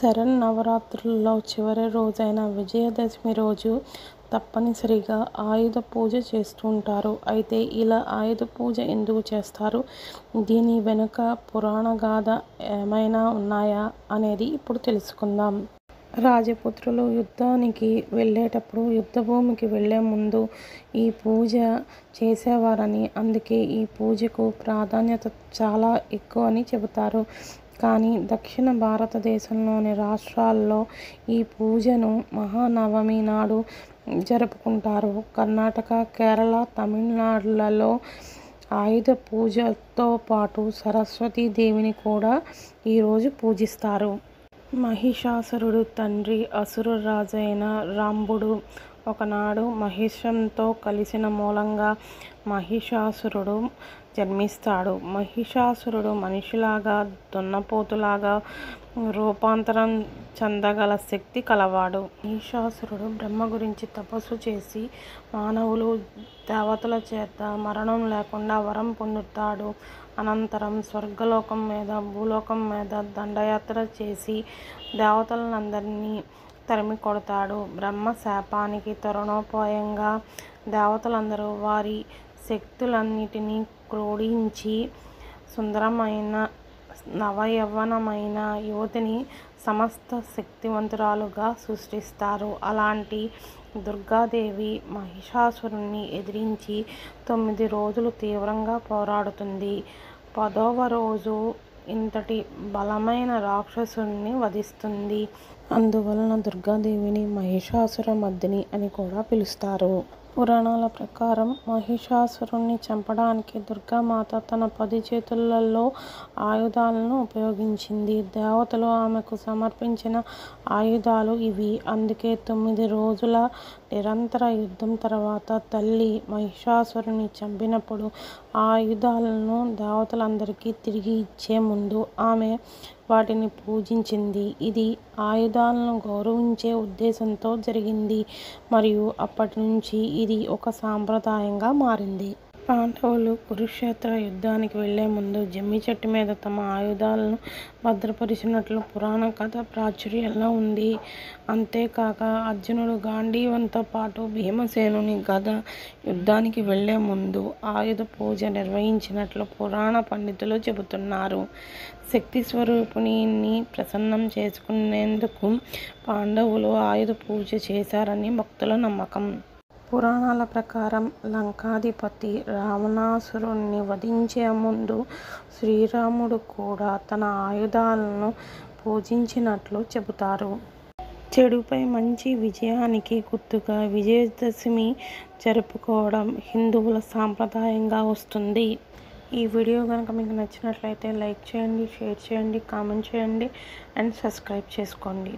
శరన్నవరాత్రుల్లో చివరి రోజైన విజయదశమి రోజు తప్పనిసరిగా ఆయుధ పూజ చేస్తుంటారు. అయితే ఇలా ఆయుధ పూజ ఎందుకు చేస్తారు? దీని వెనుక పురాణ గాథ ఏమైనా ఉన్నాయా అనేది ఇప్పుడు తెలుసుకుందాం. రాజపుత్రులు యుద్ధానికి వెళ్ళేటప్పుడు యుద్ధభూమికి వెళ్లే ముందు ఈ పూజ చేసేవారని, అందుకే ఈ పూజకు ప్రాధాన్యత చాలా ఎక్కువ అని చెబుతారు. కానీ దక్షిణ భారతదేశంలోని రాష్ట్రాల్లో ఈ పూజను మహానవమి నాడు జరుపుకుంటారు. కర్ణాటక, కేరళ, తమిళనాడులలో ఆయుధ పూజతో పాటు సరస్వతీ దేవిని కూడా ఈరోజు పూజిస్తారు. మహిషాసురుడు తండ్రి అసురరాజైన రాంబుడు ఒకనాడు మహిషంతో కలిసిన మూలంగా మహిషాసురుడు జన్మిస్తాడు. మహిషాసురుడు మనిషిలాగా, దున్నపోతులాగా రూపాంతరం చెందగల శక్తి కలవాడు. మహిషాసురుడు బ్రహ్మ గురించి తపస్సు చేసి మానవులు, దేవతల చేత మరణం లేకుండా వరం పొందుతాడు. అనంతరం స్వర్గలోకం మీద, భూలోకం మీద దండయాత్ర చేసి దేవతలందరినీ తరిమి కొడతాడు. బ్రహ్మ శాపానికి తరుణోపాయంగా దేవతలందరూ వారి శక్తులన్నిటినీ క్రోడీంచి సుందరమైన నవయవ్వనమైన యువతిని సమస్త శక్తివంతురాలుగా సృష్టిస్తారు. అలాంటి దుర్గాదేవి మహిషాసురుణ్ణి ఎదిరించి 9 రోజులు తీవ్రంగా పోరాడుతుంది. 10వ రోజు ఇంతటి బలమైన రాక్షసుని వధిస్తుంది. అందువలన దుర్గాదేవిని మహిషాసుర మర్దిని అని కూడా పిలుస్తారు. పురాణాల ప్రకారం మహిషాసురుణ్ణి చంపడానికి దుర్గామాత తన 10 చేతులలో ఆయుధాలను ఉపయోగించింది. దేవతలు ఆమెకు సమర్పించిన ఆయుధాలు ఇవి. అందుకే 9 రోజుల నిరంతర యుద్ధం తర్వాత తల్లి మహిషాసురుని చంపినప్పుడు ఆ ఆయుధాలను దేవతలందరికీ తిరిగి ఇచ్చే ముందు ఆమె వాటిని పూజించింది. ఇది ఆయుధాలను గౌరవించే ఉద్దేశంతో జరిగింది మరియు అప్పటి నుంచి ఇది ఒక సాంప్రదాయంగా మారింది. పాండవులు కురుక్షేత్ర యుద్ధానికి వెళ్లే ముందు జమ్మి చెట్టు మీద తమ ఆయుధాలను భద్రపరిచినట్లు పురాణ కథ ప్రాచుర్యంలో ఉంది. అంతేకాక అర్జునుడు గాంధీవంతో పాటు భీమసేనుని గద యుద్ధానికి వెళ్లే ముందు ఆయుధ పూజ నిర్వహించినట్లు పురాణ పండితులు చెబుతున్నారు. శక్తి స్వరూపిణిని ప్రసన్నం చేసుకునేందుకు పాండవులు ఆయుధ పూజ చేశారని భక్తుల నమ్మకం. పురాణాల ప్రకారం లంకాధిపతి రావణాసురుణ్ణి వధించే ముందు శ్రీరాముడు కూడా తన ఆయుధాలను పూజించినట్లు చెబుతారు. చెడుపై మంచి విజయానికి గుర్తుగా విజయదశమి జరుపుకోవడం హిందువుల సాంప్రదాయంగా వస్తుంది. ఈ వీడియో కనుక మీకు నచ్చినట్లయితే లైక్ చేయండి, షేర్ చేయండి, కామెంట్ చేయండి అండ్ సబ్స్క్రైబ్ చేసుకోండి.